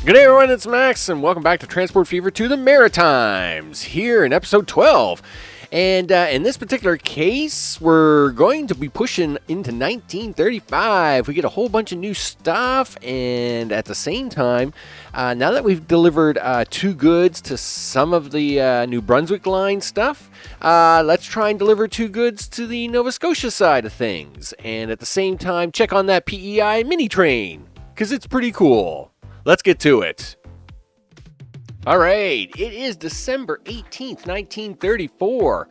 Good day, everyone. It's Max, and welcome back to Transport Fever to the Maritimes, here in episode 12. And in this particular case, we're going to be pushing into 1935. We get a whole bunch of new stuff, and at the same time, now that we've delivered two goods to some of the New Brunswick line stuff, let's try and deliver two goods to the Nova Scotia side of things. And at the same time, check on that PEI mini train, because it's pretty cool. Let's get to it. All right, it is December 18th, 1934,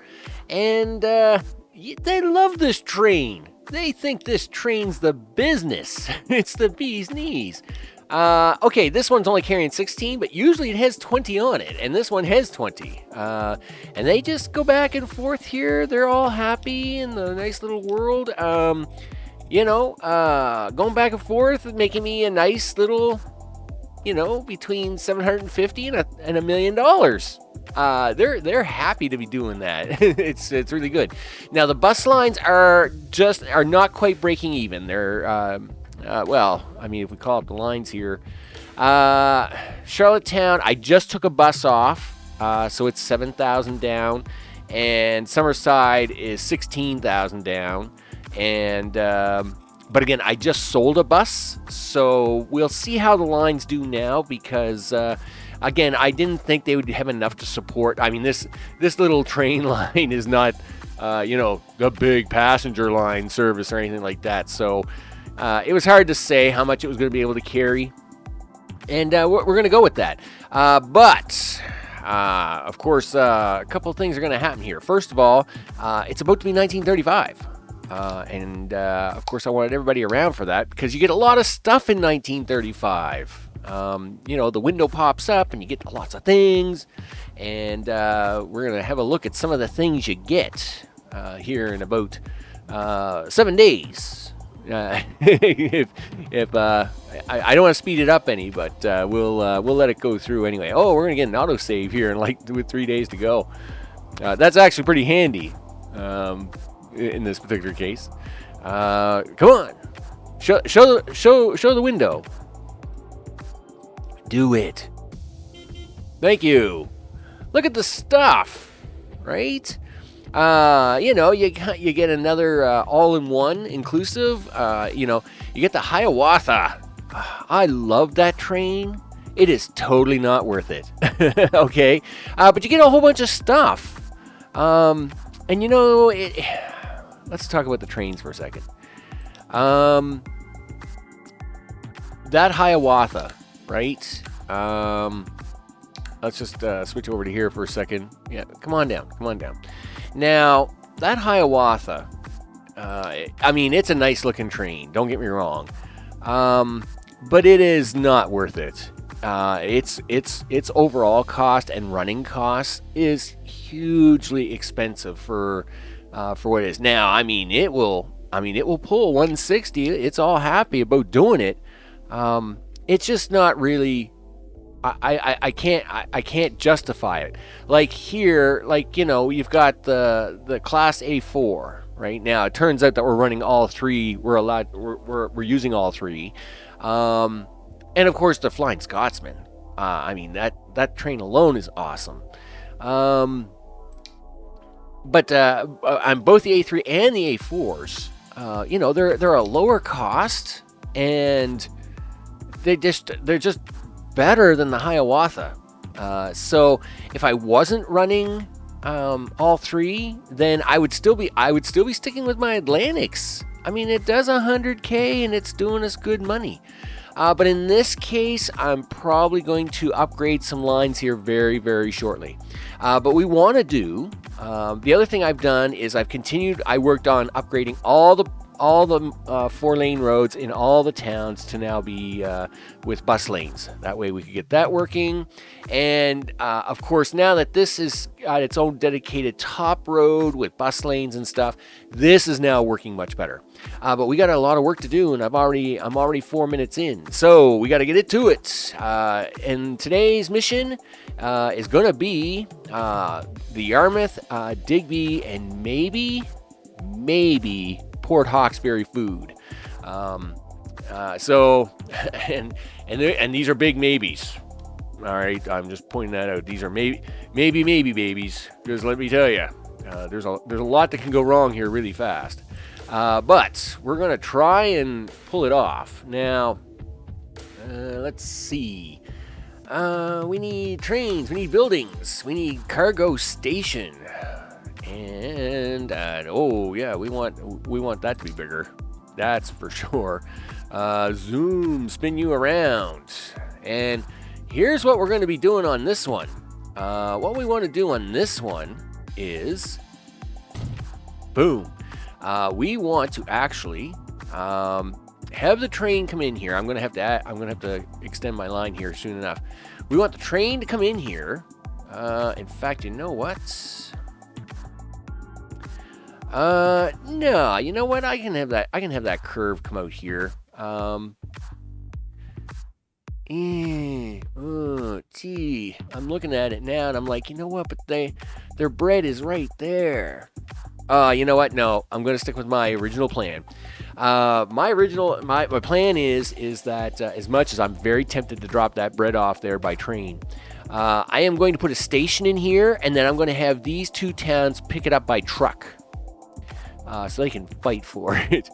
and they love this train. They think this train's the business. It's the bee's knees. Okay, this one's only carrying 16, but usually it has 20 on it, and this one has 20. And they just go back and forth here. They're all happy in the nice little world. Going back and forth, making me a nice little... between $750 and $1 million. They're happy to be doing that. It's really good. Now the bus lines are not quite breaking even. They're if we call up the lines here, Charlottetown. I just took a bus off, so it's 7,000 down, and Summerside is 16,000 down, and. But again, I just sold a bus, so we'll see how the lines do now because, again, I didn't think they would have enough to support. I mean, this little train line is not, the big passenger line service or anything like that. So it was hard to say how much it was going to be able to carry. And we're going to go with that. But, of course, a couple of things are going to happen here. First of all, it's about to be 1935. Of course, I wanted everybody around for that because you get a lot of stuff in 1935. The window pops up and you get lots of things. And we're going to have a look at some of the things you get here in about 7 days. I don't want to speed it up any, but we'll let it go through anyway. Oh, we're going to get an autosave here in with 3 days to go. That's actually pretty handy. In this particular case, come on, show the window. Do it. Thank you. Look at the stuff, right? You get another all-in-one inclusive. You get the Hiawatha. I love that train. It is totally not worth it. Okay, but you get a whole bunch of stuff. Let's talk about the trains for a second. That Hiawatha, right? Let's just switch over to here for a second. Yeah, come on down. Now, that Hiawatha, it's a nice looking train. Don't get me wrong. But it is not worth it. Its overall cost and running cost is hugely expensive for what it is. Now, it will pull 160. It's all happy about doing it. It's just not really. I can't justify it. Like here, you've got the Class A4 right now. It turns out that we're running all three. We're using all three, and of course the Flying Scotsman. That train alone is awesome. But on both the A3 and the A4s, they're a lower cost, and they're just better than the Hiawatha. So if I wasn't running all three, then I would still be sticking with my Atlantics. It does 100K and it's doing us good money. But in this case, I'm probably going to upgrade some lines here very, very shortly. But we want to do, the other thing I've done is I worked on upgrading all the 4-lane roads in all the towns to now be with bus lanes. That way we could get that working. And of course, now that this is got its own dedicated top road with bus lanes and stuff, this is now working much better. But we got a lot of work to do, and I'm already 4 minutes in, so we got to get to it. And today's mission is going to be the Yarmouth, Digby, and maybe Port Hawkesbury food. So, and these are big maybes. All right, I'm just pointing that out. These are maybe babies. Because let me tell you, there's a lot that can go wrong here really fast. But we're gonna try and pull it off. Now, let's see. We need trains. We need buildings. We need cargo station. And oh yeah, we want that to be bigger. That's for sure. Zoom, spin you around. And here's what we're going to be doing on this one. What we want to do on this one is, boom. We want to actually have the train come in here. I'm going to have to extend my line here soon enough. We want the train to come in here. In fact, you know what? No, you know what? I can have that curve come out here. Gee, I'm looking at it now and I'm like, you know what? But their bread is right there. You know what? No, I'm going to stick with my original plan. My plan is that as much as I'm very tempted to drop that bread off there by train, I am going to put a station in here, and then I'm going to have these two towns pick it up by truck. So they can fight for it.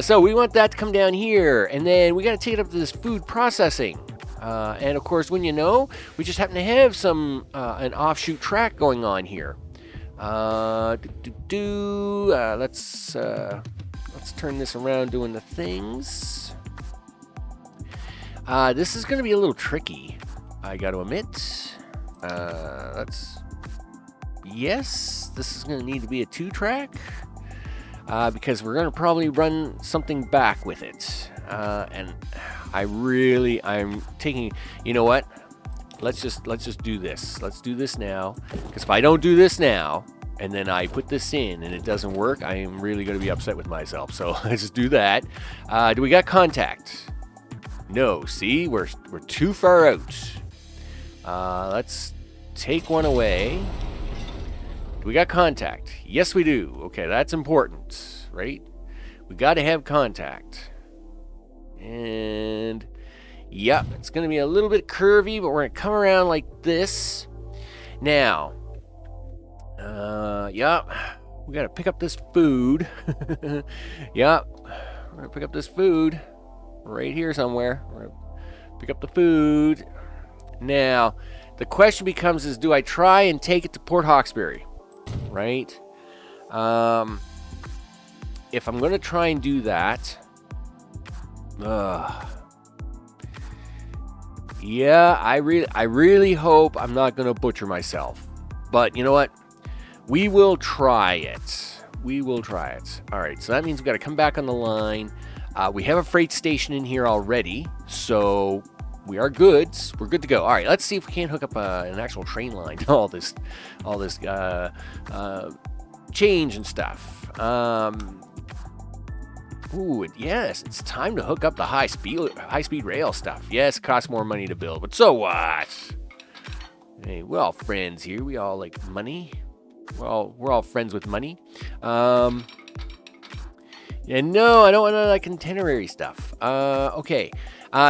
So we want that to come down here, and then we got to take it up to this food processing. And of course, when you know, we just happen to have an offshoot track going on here. Let's turn this around doing the things. This is going to be a little tricky, I got to admit. Yes, this is going to need to be a 2-track. Because we're going to probably run something back with it. And I'm taking, you know what? Let's just do this. Let's do this now. Because if I don't do this now, and then I put this in and it doesn't work, I am really going to be upset with myself. So let's just do that. Do we got contact? No. See, we're too far out. Let's take one away. We got contact. Yes, we do. Okay, that's important, right? We got to have contact. And, yep, it's going to be a little bit curvy, but we're going to come around like this. Now, yep, we got to pick up this food. Yep, we're going to pick up this food right here somewhere. We're going to pick up the food. Now, the question becomes do I try and take it to Port Hawkesbury? Right? If I'm going to try and do that, yeah, I really hope I'm not going to butcher myself. But you know what? We will try it. All right, so that means we've got to come back on the line. We have a freight station in here already, so we are good. We're good to go. All right, let's see if we can't hook up an actual train line to all this change and stuff. Yes, it's time to hook up the high speed rail stuff. Yes, it costs more money to build, but so what? Hey, we're all friends here. We all like money. We're all friends with money. Yeah, no, I don't want none of that contemporary stuff. Okay.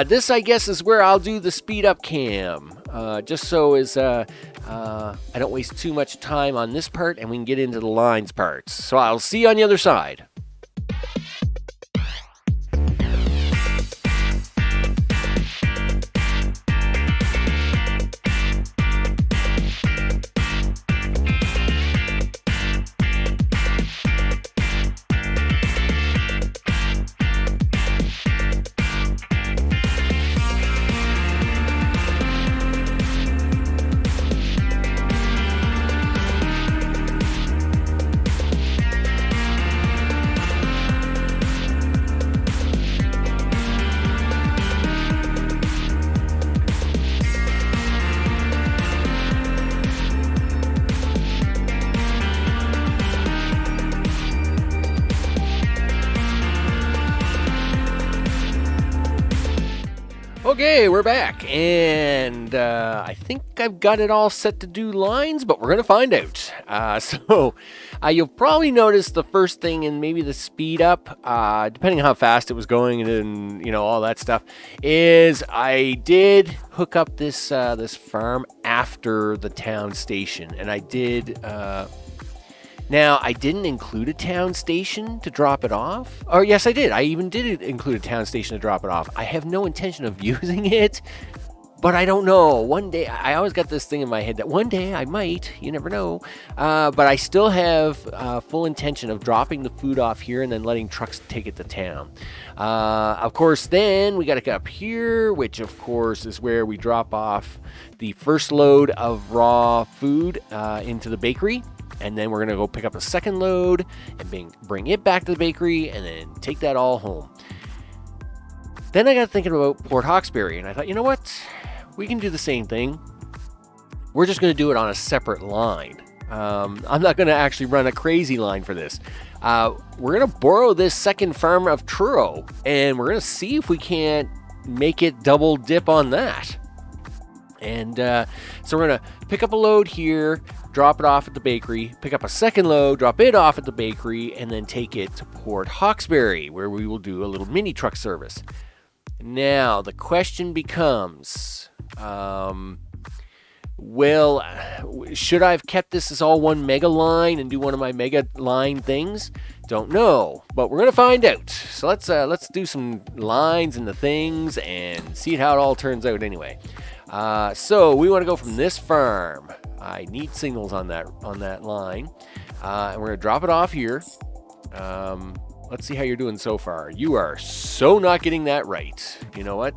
This, I guess, is where I'll do the speed up cam. Just so as I don't waste too much time on this part and we can get into the lines parts. So I'll see you on the other side. Okay, we're back, and I think I've got it all set to do lines, but we're going to find out. You'll probably notice the first thing, and maybe the speed up, depending on how fast it was going and all that stuff, is I did hook up this farm after the town station, and I did... Now, I didn't include a town station to drop it off. Or yes, I did. I even did include a town station to drop it off. I have no intention of using it, but I don't know. One day, I always got this thing in my head that one day I might. You never know. But I still have full intention of dropping the food off here and then letting trucks take it to town. Of course, then we got to get up here, which of course is where we drop off the first load of raw food into the bakery. And then we're going to go pick up a second load and bring it back to the bakery and then take that all home. Then I got thinking about Port Hawkesbury, and I thought, you know what? We can do the same thing. We're just going to do it on a separate line. I'm not going to actually run a crazy line for this. We're going to borrow this second farm of Truro, and we're going to see if we can't make it double dip on that. And so we're going to pick up a load here, drop it off at the bakery, pick up a second load, drop it off at the bakery, and then take it to Port Hawkesbury, where we will do a little mini truck service. Now, the question becomes, should I have kept this as all one mega line and do one of my mega line things? Don't know, but we're going to find out. So let's do some lines and the things and see how it all turns out anyway. So we want to go from this farm. I need signals on that line, and we're gonna drop it off here. Let's see how you're doing so far. You are so not getting that right. You know what?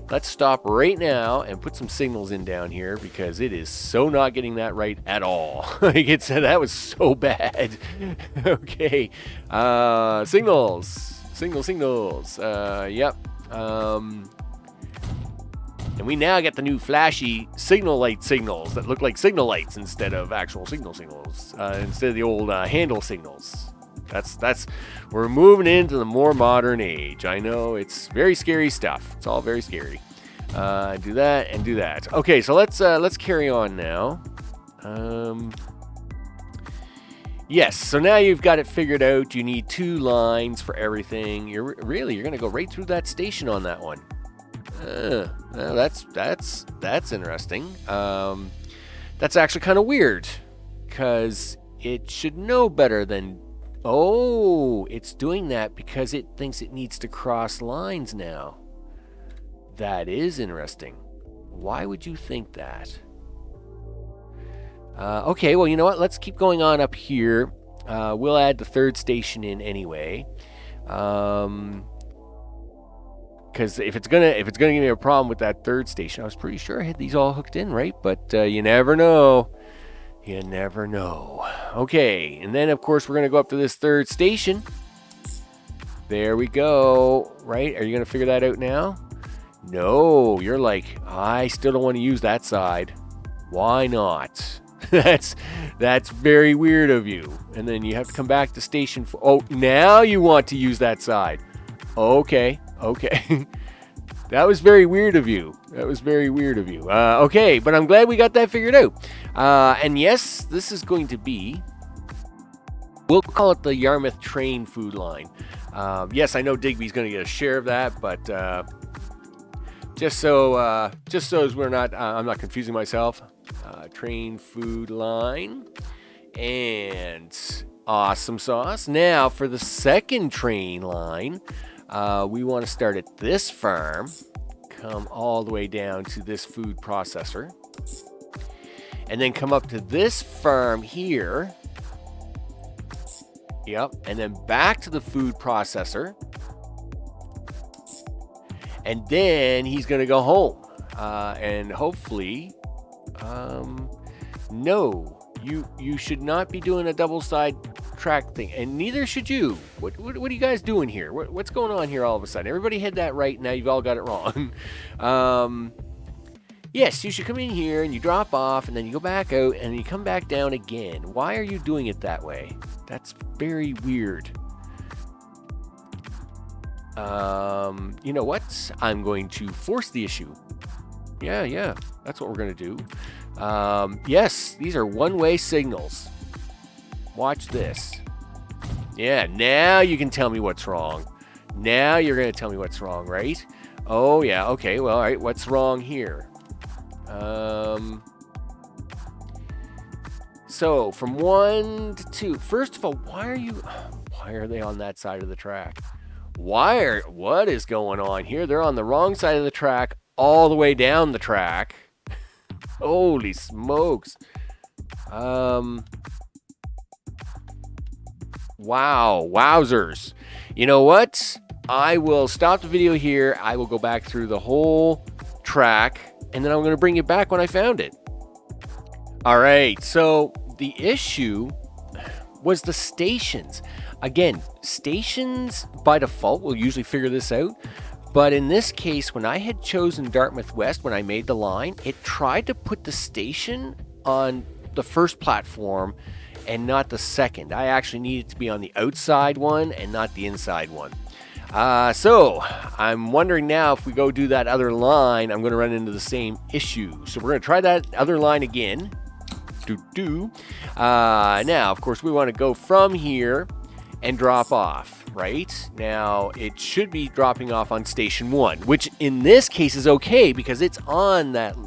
Let's stop right now and put some signals in down here because it is so not getting that right at all. That was so bad. Okay, signals. Yep. And we now get the new flashy signal light signals that look like signal lights instead of actual signals, instead of the old handle signals. We're moving into the more modern age. I know it's very scary stuff. It's all very scary. Do that and do that. Okay, so let's carry on now. Yes, so now you've got it figured out. You need 2 lines for everything. You're going to go right through that station on that one. Well, that's interesting. That's actually kind of weird, because it should know better than... Oh, it's doing that because it thinks it needs to cross lines now. That is interesting. Why would you think that? Okay, well, you know what? Let's keep going on up here. We'll add the third station in anyway. Because if it's gonna give me a problem with that third station, I was pretty sure I had these all hooked in, right? But you never know. You never know. Okay, and then of course we're gonna go up to this third station. There we go. Right? Are you gonna figure that out now? No, you're like, I still don't want to use that side. Why not? That's very weird of you. And then you have to come back to station 4. Oh, now you want to use that side. Okay. That was very weird of you. Okay, but I'm glad we got that figured out. And yes, this is going to be... We'll call it the Yarmouth train food line. Yes, I know Digby's going to get a share of that, but just so as we're not... I'm not confusing myself. Train food line. And awesome sauce. Now, for the second train line... we want to start at this farm, come all the way down to this food processor, and then come up to this farm here. Yep, and then back to the food processor. And then he's going to go home. And hopefully, no, you should not be doing a double side track thing, and neither should you. What are you guys doing here? What's going on here all of a sudden? Everybody had that right, now you've all got it wrong. Yes, you should come in here and you drop off and then you go back out and you come back down again. Why are you doing it that way? That's very weird. You know what? I'm going to force the issue. Yeah, that's what we're going to do. Yes, these are one-way signals. Watch this. Yeah, now you can tell me what's wrong. Now you're going to tell me what's wrong, right? Oh, yeah, okay, well, all right, what's wrong here? So, from 1 to 2. First of all, why are they on that side of the track? What is going on here? They're on the wrong side of the track all the way down the track. Holy smokes. Wow, wowzers. You know what? I will stop the video here. I will go back through the whole track, and then I'm going to bring you back when I found it. All right, so the issue was the stations. Again, stations by default will usually figure this out. But in this case, when I had chosen Dartmouth West, when I made the line, it tried to put the station on the first platform and not the second. I actually needed to be on the outside one and not the inside one. So I'm wondering now if we go do that other line, I'm going to run into the same issue. So we're going to try that other line again. Now, of course, we want to go from here and drop off, right? Now, it should be dropping off on station 1, which in this case is okay because it's on that,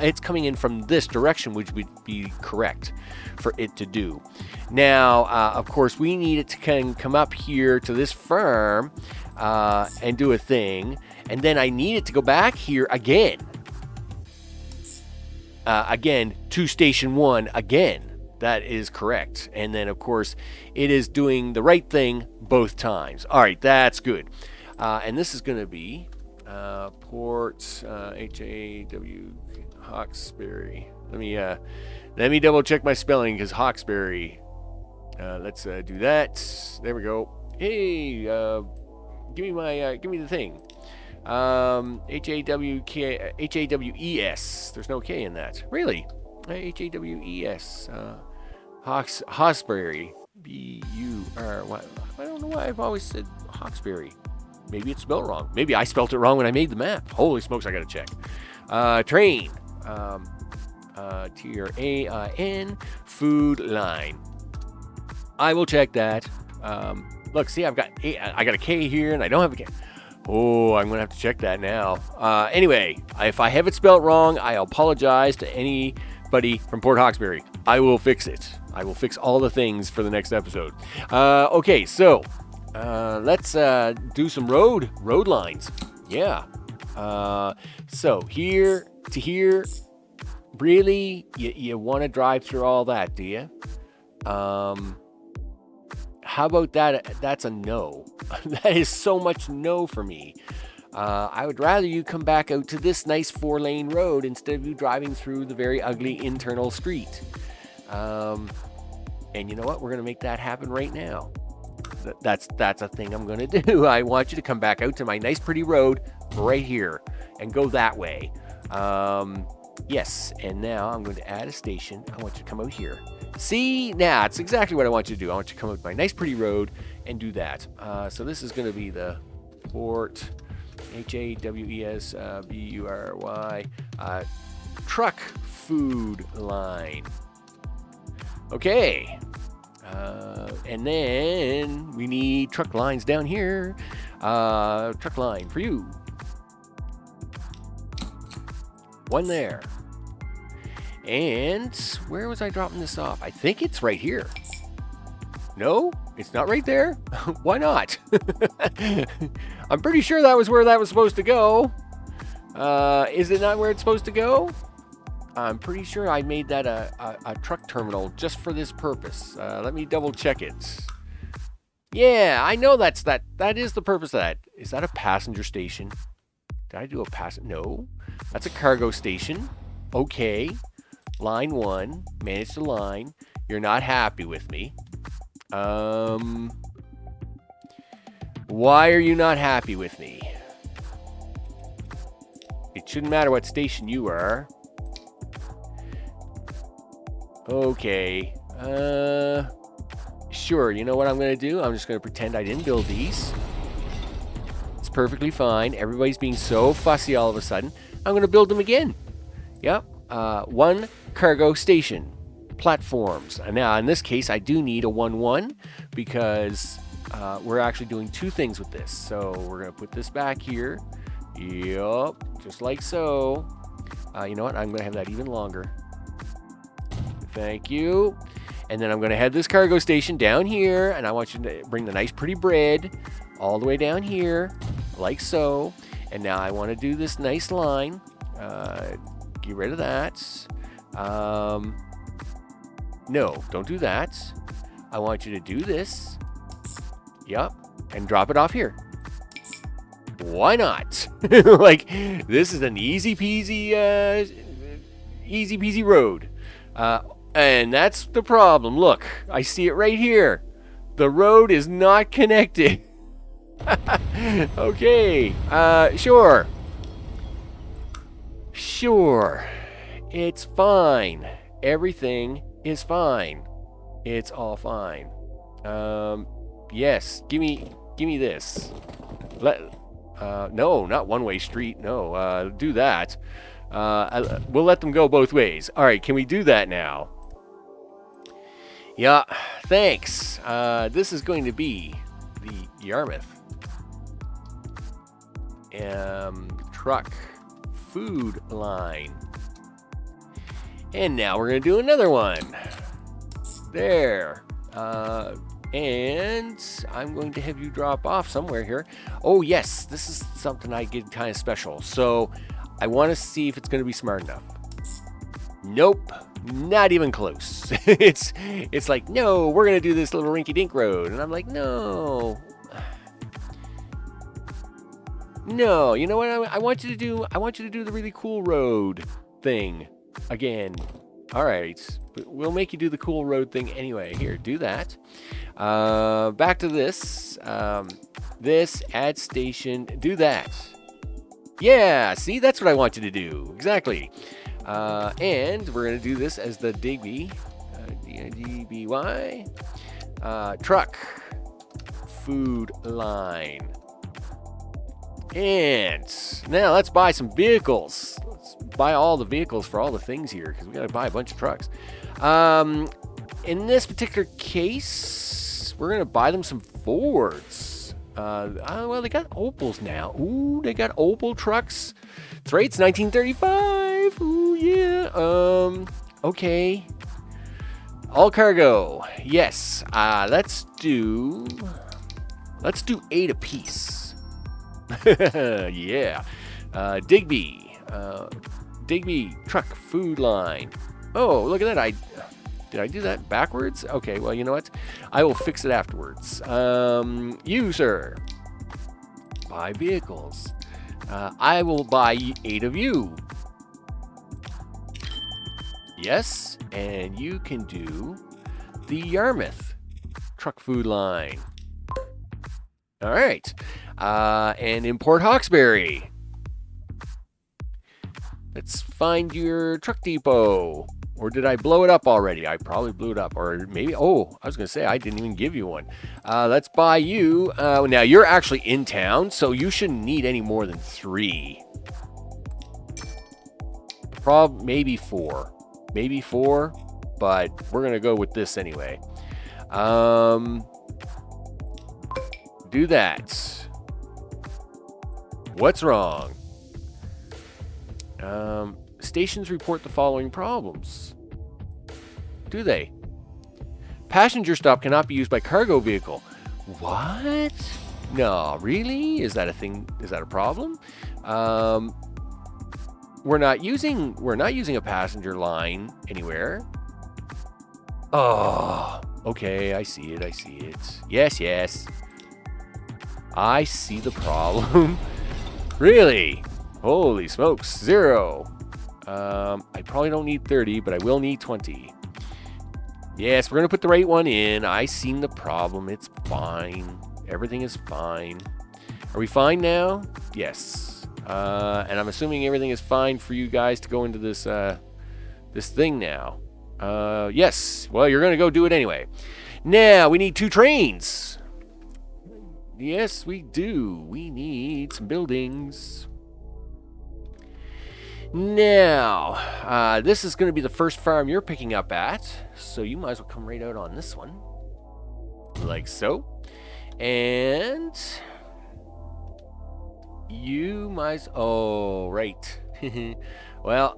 it's coming in from this direction, which would be correct for it to do. Now, of course, we need it to come up here to this farm and do a thing, and then I need it to go back here again. Again, to station 1 again. That is correct. And then, of course, it is doing the right thing both times. All right, that's good. And this is going to be Port H-A-W Hawkesbury. Let me double check my spelling because Hawkesbury. Let's do that. There we go. Hey, give me the thing. H-A-W-E-S. There's no K in that. Really? H-A-W-E-S. Hawkesbury. B-U-R-Y. I don't know why I've always said Hawkesbury. Maybe it's spelled wrong. Maybe I spelled it wrong when I made the map. Holy smokes, I gotta check. Train. T-R-A-I-N. Food line. I will check that. Look, see, I got a K here, and I don't have a K. Oh, I'm going to have to check that now. Anyway, if I have it spelled wrong, I apologize to anybody from Port Hawkesbury. I will fix it. I will fix all the things for the next episode. Okay, so let's do some road lines. Yeah. So here to here, really, you want to drive through all that, do you? How about that? That's a no. That is so much no for me. I would rather you come back out to this nice 4-lane road instead of you driving through the very ugly internal street. And you know what? We're going to make that happen right now. That's a thing I'm going to do. I want you to come back out to my nice pretty road right here and go that way. Yes, and now I'm going to add a station. I want you to come out here. See, now it's exactly what I want you to do. I want you to come up my nice pretty road and do that. So this is going to be the Port H-A-W-E-S-B-U-R-Y truck food line. Okay. And then we need truck lines down here. Truck line for you. One there. And where was I dropping this off? I think it's right here. No, it's not right there. Why not? I'm pretty sure that was where that was supposed to go. Is it not where it's supposed to go? I'm pretty sure I made that a truck terminal just for this purpose. Let me double check it. Yeah, I know that is the purpose of that. Is that a passenger station? Did I do a passenger? No, that's a cargo station. Okay. Line 1, manage the line. You're not happy with me. Why are you not happy with me? It shouldn't matter what station you are. Okay. Sure, you know what I'm going to do? I'm just going to pretend I didn't build these. perfectly fine. Everybody's being so fussy all of a sudden. I'm going to build them again. Yep. One cargo station. Platforms. Now, in this case, I do need a 1-1 because we're actually doing two things with this. So we're going to put this back here. Yup. Just like so. You know what? I'm going to have that even longer. Thank you. And then I'm going to head this cargo station down here, and I want you to bring the nice pretty bread all the way down here, like so. And now I want to do this nice line. Get rid of that. No, don't do that. I want you to do this. Yup. And drop it off here. Why not? Like, this is an easy peasy road. And that's the problem. Look, I see it right here. The road is not connected. Okay, sure. Sure. It's fine. Everything is fine. It's all fine. Yes, give me this. No, not one-way street. No, do that. We'll let them go both ways. All right, can we do that now? Yeah, thanks. This is going to be the Yarmouth truck food line. And now we're going to do another one. There. And I'm going to have you drop off somewhere here. Oh, yes, this is something I did kind of special. So I want to see if it's going to be smart enough. Nope. Not even close. It's like, no, we're gonna do this little rinky-dink road, and I'm like, no. You know what I want you to do? I want you to do the really cool road thing again. All right, but we'll make you do the cool road thing anyway. Here, do that. Back to this. This add station. Do that. Yeah. See, that's what I want you to do. Exactly. And we're going to do this as the Digby, D-I-G-B-Y, truck food line. And now let's buy some vehicles. Let's buy all the vehicles for all the things here because we got to buy a bunch of trucks. In this particular case, we're going to buy them some Fords. Well, they got Opals now. Ooh, they got Opal trucks. That's right, it's 1935. Ooh, yeah. Okay. All cargo. Yes. Let's do 8 apiece. Yeah. Digby truck food line. Oh, look at that. Did I do that backwards? Okay, well, you know what? I will fix it afterwards. You, sir. Buy vehicles. I will buy 8 of you. Yes, and you can do the Yarmouth truck food line. All right. And import Hawkesbury. Let's find your truck depot. Or did I blow it up already? I probably blew it up. Or maybe, I was going to say, I didn't even give you one. Let's buy you. Now, you're actually in town, so you shouldn't need any more than 3. Maybe 4. Maybe 4, but we're going to go with this anyway. Do that. What's wrong? Stations report the following problems. Do they? Passenger stop cannot be used by cargo vehicle. What? No, really? Is that a thing? Is that a problem? We're not using a passenger line anywhere. Oh, okay, I see it. Yes. I see the problem. Really? Holy smokes, 0. I probably don't need 30, but I will need 20. Yes, we're going to put the right one in. I seen the problem. It's fine. Everything is fine. Are we fine now? Yes. And I'm assuming everything is fine for you guys to go into this this thing now. Yes. Well, you're going to go do it anyway. Now, we need 2 trains. Yes, we do. We need some buildings. Now, this is going to be the first farm you're picking up at, so you might as well come right out on this one. Like so. And you might... Oh, right. Well,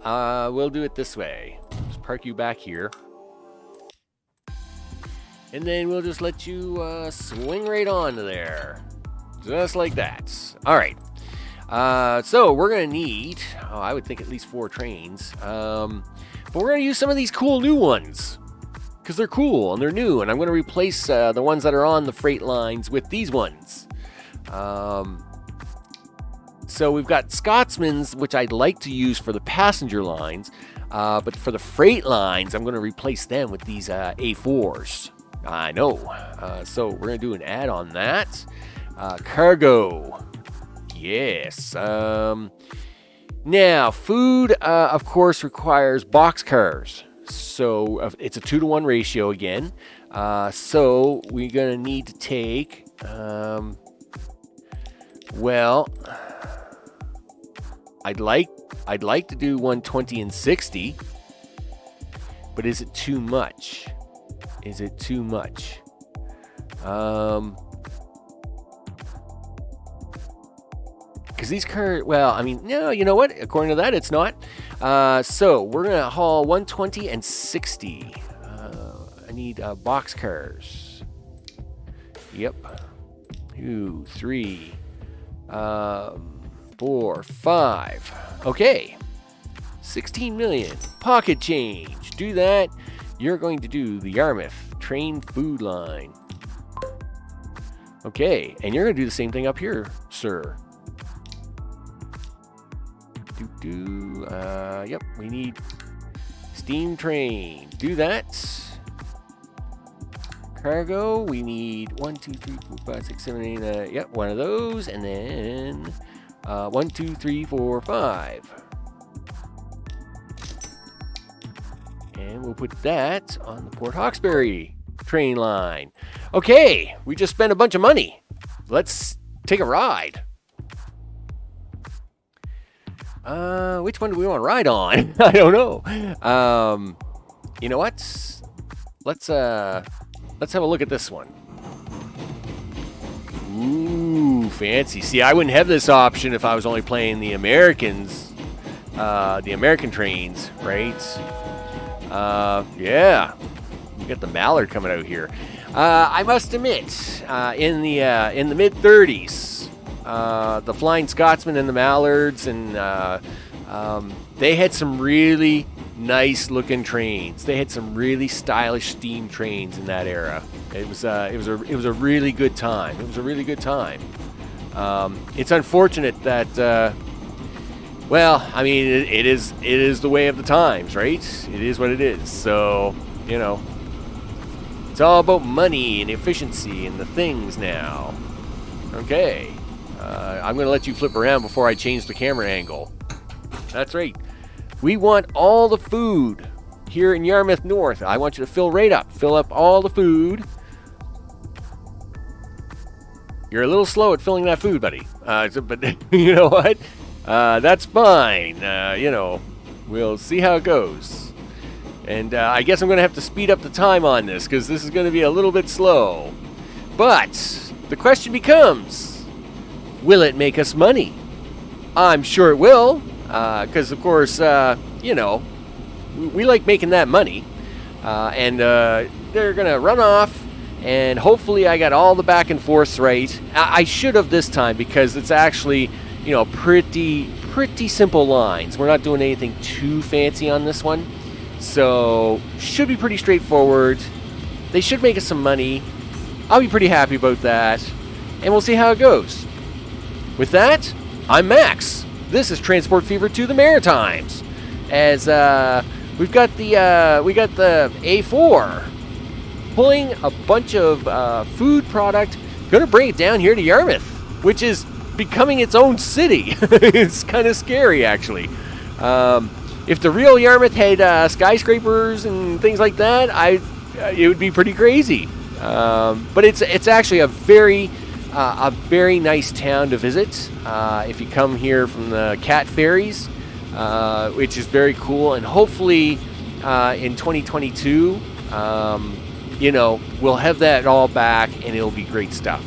we'll do it this way. Just park you back here. And then we'll just let you swing right onto there. Just like that. All right. So we're going to need, I would think at least 4 trains. But we're going to use some of these cool new ones. Because they're cool and they're new. And I'm going to replace the ones that are on the freight lines with these ones. So we've got Scotsmans, which I'd like to use for the passenger lines. But for the freight lines, I'm going to replace them with these A4s. I know. So we're going to do an ad on that. Cargo. Yes. Now, food, of course, requires boxcars. So it's a 2-to-1 ratio again. So we're going to need to take, well, I'd like to do 120 and 60, but is it too much? Is it too much? Because these cars, well, I mean, no, you know what? According to that, it's not. So we're going to haul 120 and 60. I need box cars. Yep. 2, 3, 4, 5. Okay. 16 million. Pocket change. Do that. You're going to do the Yarmouth train food line. Okay. And you're going to do the same thing up here, sir. Yep, we need steam train. Do that. Cargo, we need 1, 2, 3, 4, 5, 6, 7, 8, yep, one of those. And then 1, 2, 3, 4, 5. And we'll put that on the Port Hawkesbury train line. Okay, we just spent a bunch of money. Let's take a ride. Which one do we want to ride on? I don't know. You know what? Let's have a look at this one. Ooh, fancy. See, I wouldn't have this option if I was only playing the Americans, the American trains, right? Yeah. We got the Mallard coming out here. I must admit, in the mid-30s, the Flying Scotsman and the Mallards, and they had some really nice looking trains. They had some really stylish steam trains in that era. It was a really good time. It was a really good time. It's unfortunate that well, I mean, it is the way of the times, right? It is what it is. So, you know, it's all about money and efficiency and the things now. Okay. I'm going to let you flip around before I change the camera angle. That's right. We want all the food here in Yarmouth North. I want you to fill right up. Fill up all the food. You're a little slow at filling that food, buddy. But you know what? That's fine. You know, we'll see how it goes. And I guess I'm going to have to speed up the time on this because this is going to be a little bit slow. But the question becomes, will it make us money? I'm sure it will, because of course, you know, we like making that money. And they're going to run off, and hopefully I got all the back and forths right. I should have this time because it's actually, you know, pretty simple lines. We're not doing anything too fancy on this one. So, should be pretty straightforward. They should make us some money. I'll be pretty happy about that. And we'll see how it goes. With that, I'm Max. This is Transport Fever to the Maritimes. As we got the A4 pulling a bunch of food product, gonna bring it down here to Yarmouth, which is becoming its own city. It's kind of scary, actually. If the real Yarmouth had skyscrapers and things like that, it would be pretty crazy. But it's actually a very, a very nice town to visit if you come here from the cat ferries, which is very cool. And hopefully in 2022, we'll have that all back and it'll be great stuff.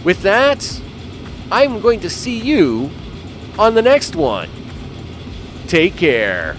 With that, I'm going to see you on the next one. Take care.